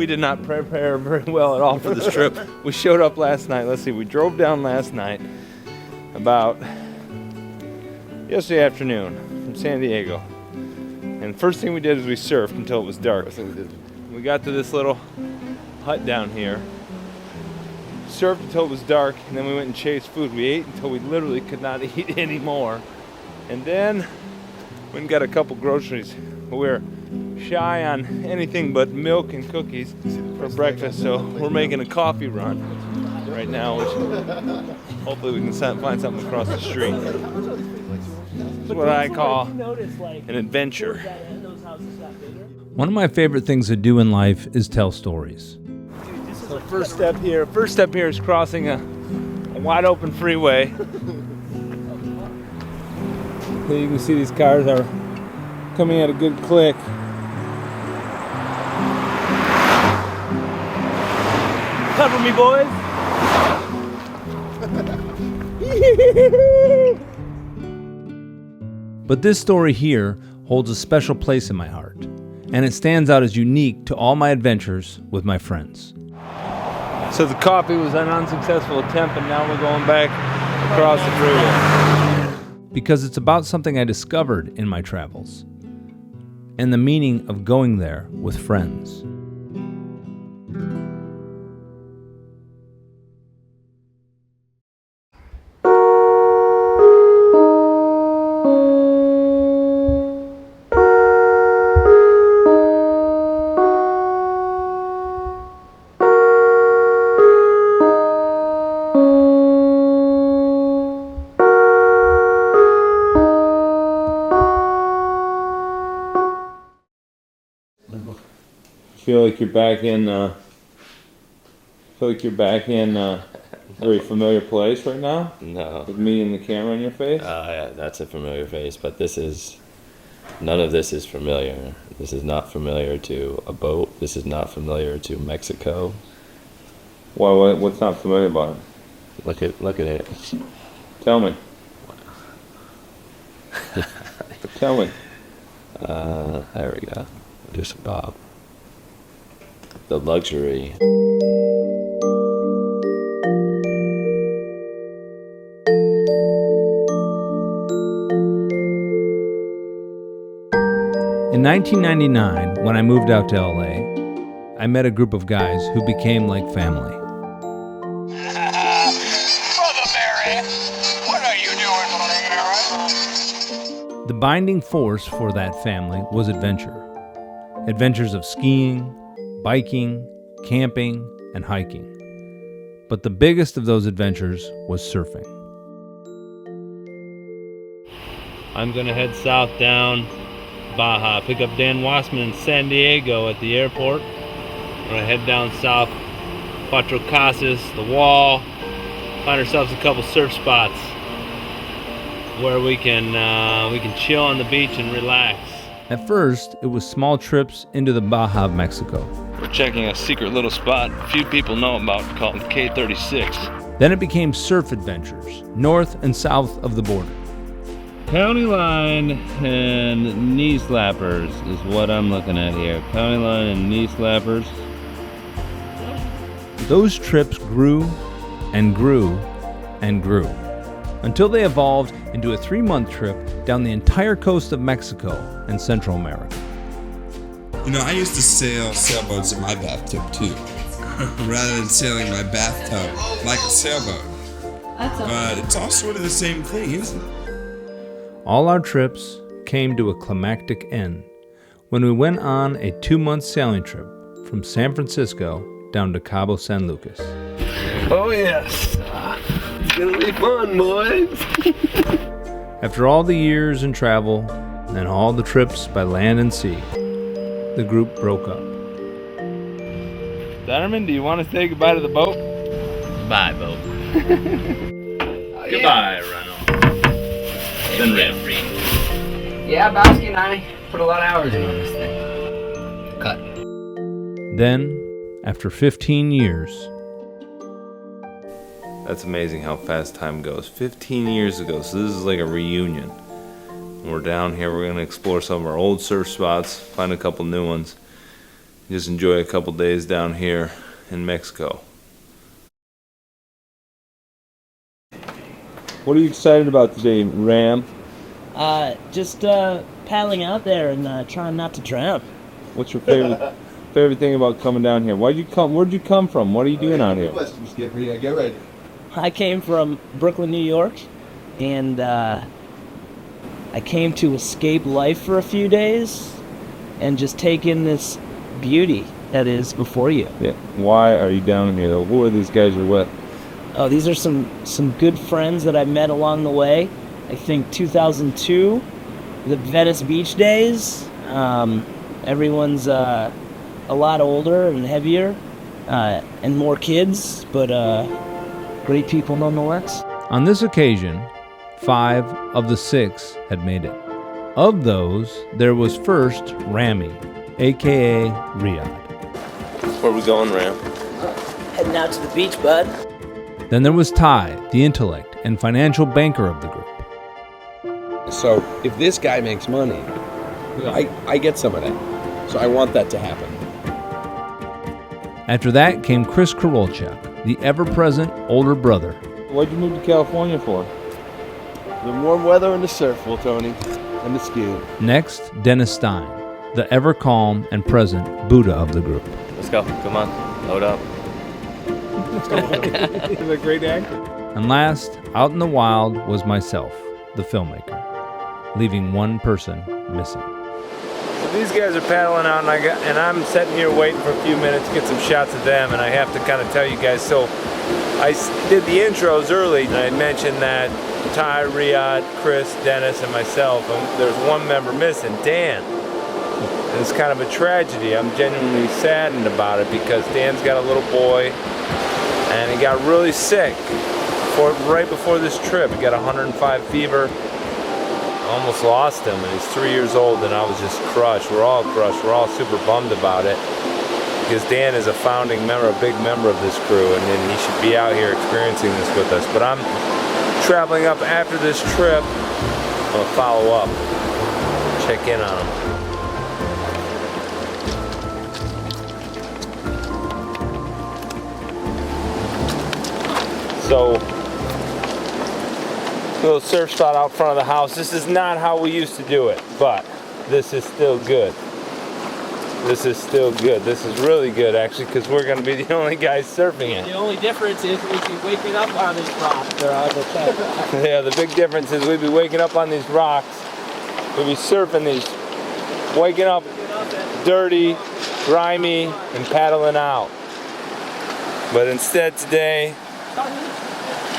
We did not prepare very well at all for this trip. We showed up last night. Let's see, we drove down last night about yesterday afternoon from San Diego. And the first thing we did is we surfed until it was dark. We got to this little hut down here, surfed until it was dark, and then we went and chased food. We ate until we literally could not eat anymore. And then we went and got a couple groceries. But we were shy on anything but milk and cookies for breakfast, so we're making a coffee run right now, which hopefully we can find something across the street. This is what I call an adventure. One of my favorite things to do in life is tell stories. So first step here is crossing a wide open freeway. So you can see these cars are coming at a good click. Cover me, boys! But this story here holds a special place in my heart, and it stands out as unique to all my adventures with my friends. So the coffee was an unsuccessful attempt, and now we're going back across the freeway. Because it's about something I discovered in my travels, and the meaning of going there with friends. Feel like you're back in a very familiar place right now? No. With me and the camera in your face? Yeah, that's a familiar face, but none of this is familiar. This is not familiar to a boat. This is not familiar to Mexico. Why? What's not familiar about it? Look at it. Tell me. Tell me. There we go. Just about the luxury. In 1999, when I moved out to LA, I met a group of guys who became like family. Brother Barry, what are you doing here? The binding force for that family was adventure. Adventures of skiing, biking, camping, and hiking. But the biggest of those adventures was surfing. I'm gonna head south down Baja, pick up Dan Wassman in San Diego at the airport. We're gonna head down south, Cuatro Casas, the Wall, find ourselves a couple surf spots where we can chill on the beach and relax. At first, it was small trips into the Baja of Mexico. We're checking a secret little spot few people know about called K36. Then it became surf adventures, north and south of the border. County line and knee slappers is what I'm looking at here. County line and knee slappers. Those trips grew and grew and grew until they evolved into a 3-month trip down the entire coast of Mexico and Central America. You know, I used to sail sailboats in my bathtub too, rather than sailing my bathtub like a sailboat. But it's all sort of the same thing, isn't it? All our trips came to a climactic end when we went on a 2-month sailing trip from San Francisco down to Cabo San Lucas. Oh yes, it's gonna be fun, boys. After all the years in travel and all the trips by land and sea, the group broke up. Dutterman, do you want to say goodbye to the boat? Bye, boat. Goodbye, Reynolds. Been real. Yeah, Bowski and I put a lot of hours in on this thing. Cut. Then, after 15 years... That's amazing how fast time goes. 15 years ago, so this is like a reunion. We're down here, we're going to explore some of our old surf spots, find a couple new ones. just enjoy a couple days down here in Mexico. What are you excited about today, Ram? Just paddling out there and trying not to drown. What's your favorite thing about coming down here? Where'd you come from? What are you doing out here? Get ready. I came from Brooklyn, New York, and I came to escape life for a few days and just take in this beauty that is before you. Yeah. Why are you down here, though? Who are these guys you're with? Oh, these are some good friends that I met along the way. I think 2002, the Venice Beach days. Everyone's a lot older and heavier, and more kids, but great people nonetheless. On this occasion, 5 of the 6 had made it. Of those, there was first Rami, aka Riyadh. Where we going, Ram? Heading out to the beach, bud. Then there was Ty, the intellect and financial banker of the group. So if this guy makes money, I get some of that. So I want that to happen. After that came Chris Karolchak, the ever-present older brother. Why'd you move to California for? The warm weather and the surf, well, Tony, and the skiing. Next, Dennis Stein, the ever-calm and present Buddha of the group. Let's go. Come on. Load up. He's a great actor. And last, out in the wild, was myself, the filmmaker, leaving one person missing. So these guys are paddling out, and I'm sitting here waiting for a few minutes to get some shots of them, and I have to kind of tell you guys. So I did the intros early, and I mentioned that Ty, Riyadh, Chris, Dennis, and myself, and there's one member missing, Dan. And it's kind of a tragedy. I'm genuinely saddened about it because Dan's got a little boy, and he got really sick right before this trip. He got 105 fever. Almost lost him, and he's 3 years old, and I was just crushed. We're all crushed. We're all super bummed about it because Dan is a founding member, a big member of this crew, and then he should be out here experiencing this with us. But I'm traveling up after this trip. I'm gonna follow up, check in on him. So, little surf spot out front of the house. This is not how we used to do it, but this is still good. This is still good. This is really good, actually, because we're going to be the only guys surfing it. The only difference is we'd be waking up on these rocks or on the check. Yeah, the big difference is we'd be waking up on these rocks. We'd be surfing these, waking up dirty, grimy, and paddling out. But instead today,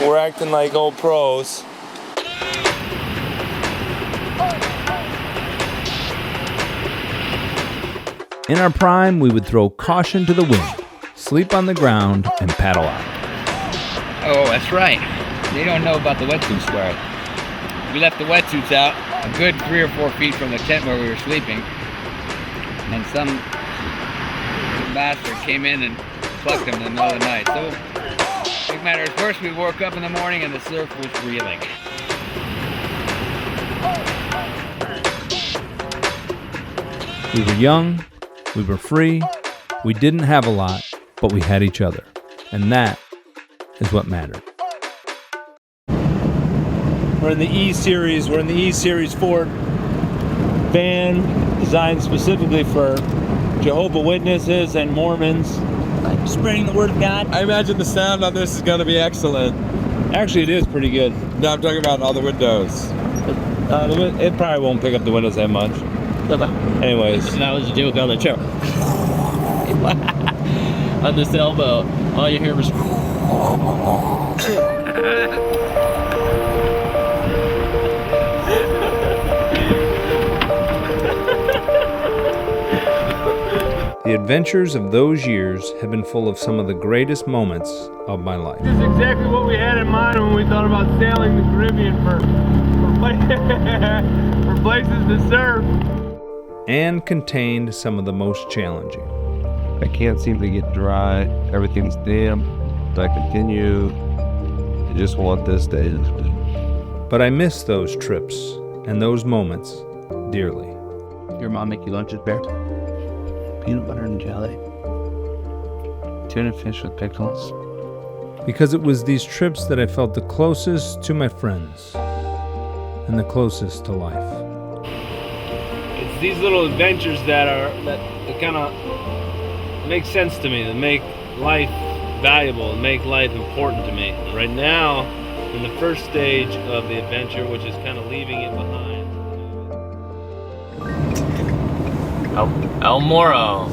we're acting like old pros. In our prime, we would throw caution to the wind, sleep on the ground, and paddle out. Oh, that's right. They don't know about the wetsuit story. We left the wetsuits out a good 3 or 4 feet from the tent where we were sleeping. And some bastard came in and plucked them in the middle of the night. So, big matter is first we woke up in the morning and the surf was reeling. We were young, we were free, we didn't have a lot, but we had each other. And that is what mattered. We're in the E-Series. We're in the E-Series Ford van designed specifically for Jehovah's Witnesses and Mormons. Spreading the word of God. I imagine the sound on this is going to be excellent. Actually, it is pretty good. No, I'm talking about all the windows. It probably won't pick up the windows that much. Anyways. That was a joke on the show. On this elbow, all you hear was... The adventures of those years have been full of some of the greatest moments of my life. This is exactly what we had in mind when we thought about sailing the Caribbean for places to surf. And contained some of the most challenging. I can't seem to get dry. Everything's damp. I continue. I just want this day to end. But I miss those trips and those moments dearly. Your mom make you lunches, Bear? peanut butter and jelly, tuna fish with pickles. Because it was these trips that I felt the closest to my friends and the closest to life. It's these little adventures that kind of make sense to me, that make life valuable and make life important to me. Right now, in the first stage of the adventure, which is kind of leaving it behind. El Moro.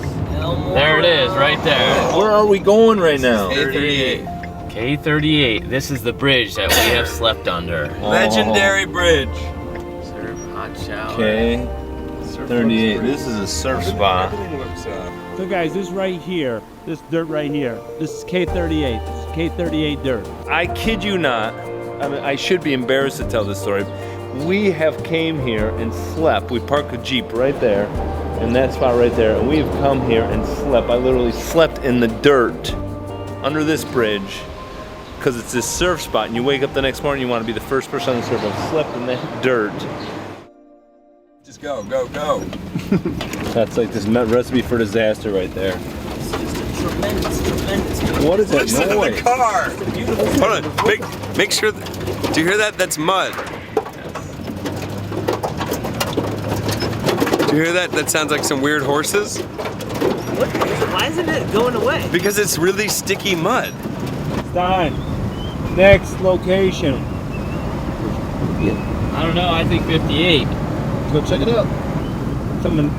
There it is, right there. Where are we going right now? K38. K38. This is the bridge that we have slept under. Legendary bridge. Surf, hot shower. K38. This is a surf spot. Everything looks So guys, this right here, this dirt right here, this is K38. This is K38 dirt. I kid you not. I mean, I should be embarrassed to tell this story. We have came here and slept. We parked a Jeep right there, in that spot right there, and we have come here and slept. I literally slept in the dirt under this bridge because it's this surf spot, and you wake up the next morning, you want to be the first person on the surf. I've slept in that dirt. Just go, go, go. That's like this recipe for disaster right there. It's just a tremendous. What is that Listen to noise? the car. Hold on. Make sure. Do you hear that? That's mud. Do you hear that? That sounds like some weird horses. Why isn't it going away? Because it's really sticky mud. Stein, next location. I don't know, I think 58. Go check it out.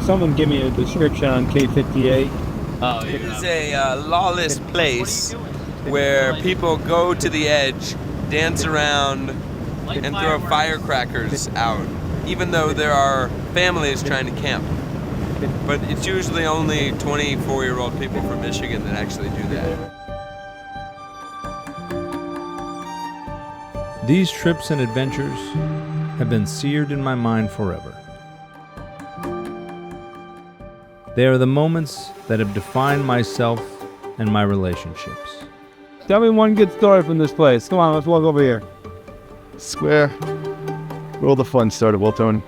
Someone give me a description on K58. Oh, It is a lawless place where people go to the edge, dance around, and throw firecrackers out, even though there are families trying to camp. But it's usually only 24-year-old people from Michigan that actually do that. These trips and adventures have been seared in my mind forever. They are the moments that have defined myself and my relationships. Tell me one good story from this place. Come on, let's walk over here. Square. Where all the fun started, Walton.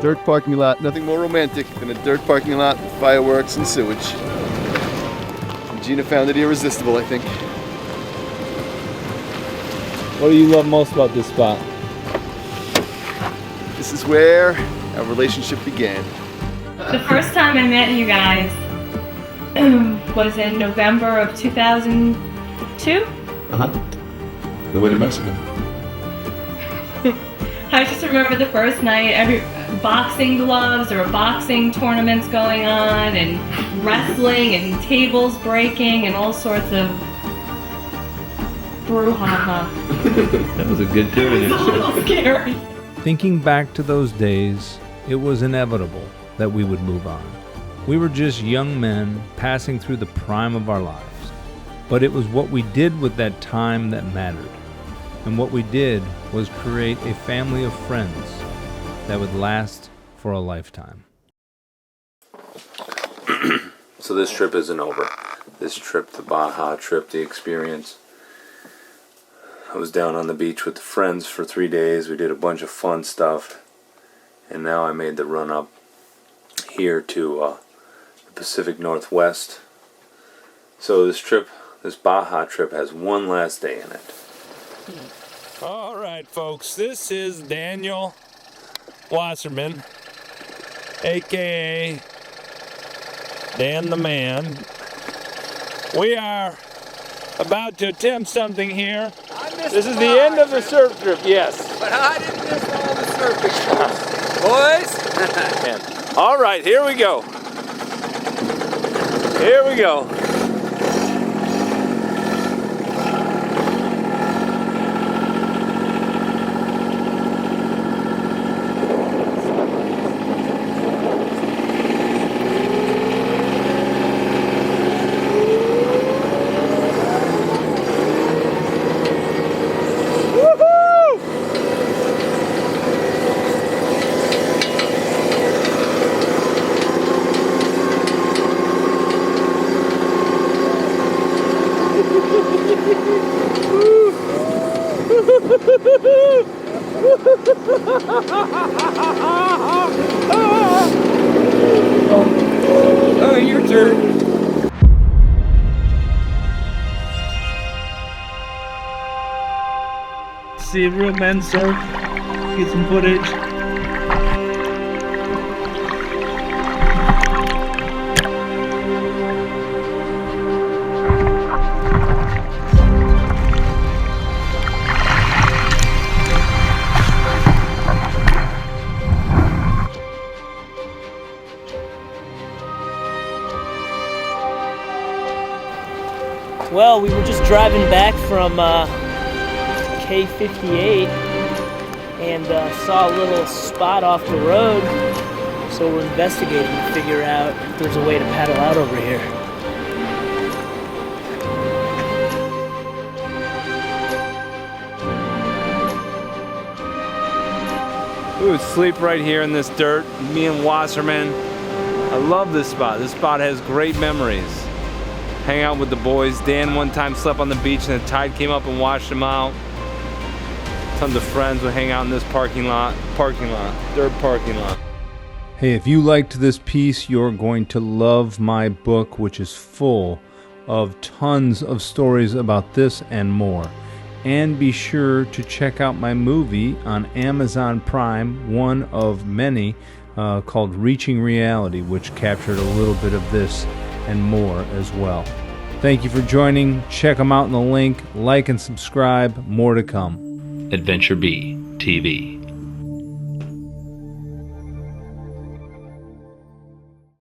Dirt parking lot. Nothing more romantic than a dirt parking lot with fireworks and sewage. And Gina found it irresistible, I think. What do you love most about this spot? This is where our relationship began. The first time I met you guys was in November of 2002. The way to Mexico. I just remember the first night, every boxing gloves or boxing tournaments going on, and wrestling and tables breaking and all sorts of brouhaha. That was a good It was a little scary. Thinking back to those days, it was inevitable that we would move on. We were just young men passing through the prime of our lives. But it was what we did with that time that mattered. And what we did was create a family of friends that would last for a lifetime. So this trip isn't over. This trip, the Baja trip, the experience. I was down on the beach with the friends for 3 days. We did a bunch of fun stuff. And now I made the run up here to the Pacific Northwest. So this trip, this Baja trip, has one last day in it. All right, folks, this is Daniel Wasserman, aka Dan the Man. We are about to attempt something here. This is the end of the surf trip, yes. But I didn't miss all the surfing, boys. All right, here we go. Here we go. Oh, your turn. See real men surf. Get some footage. Well, we were just driving back from K58 and saw a little spot off the road, so we're investigating to figure out if there's a way to paddle out over here. We would sleep right here in this dirt, me and Wasserman. I love this spot. This spot has great memories. Hang out with the boys. Dan one time slept on the beach and the tide came up and washed him out. Tons of friends would hang out in this parking lot, dirt parking lot. Hey, if you liked this piece, you're going to love my book, which is full of tons of stories about this and more. And be sure to check out my movie on Amazon Prime, one of many, called Reaching Reality, which captured a little bit of this and more as well. Thank you for joining. Check them out in the link. Like and subscribe. More to come. Adventure B TV.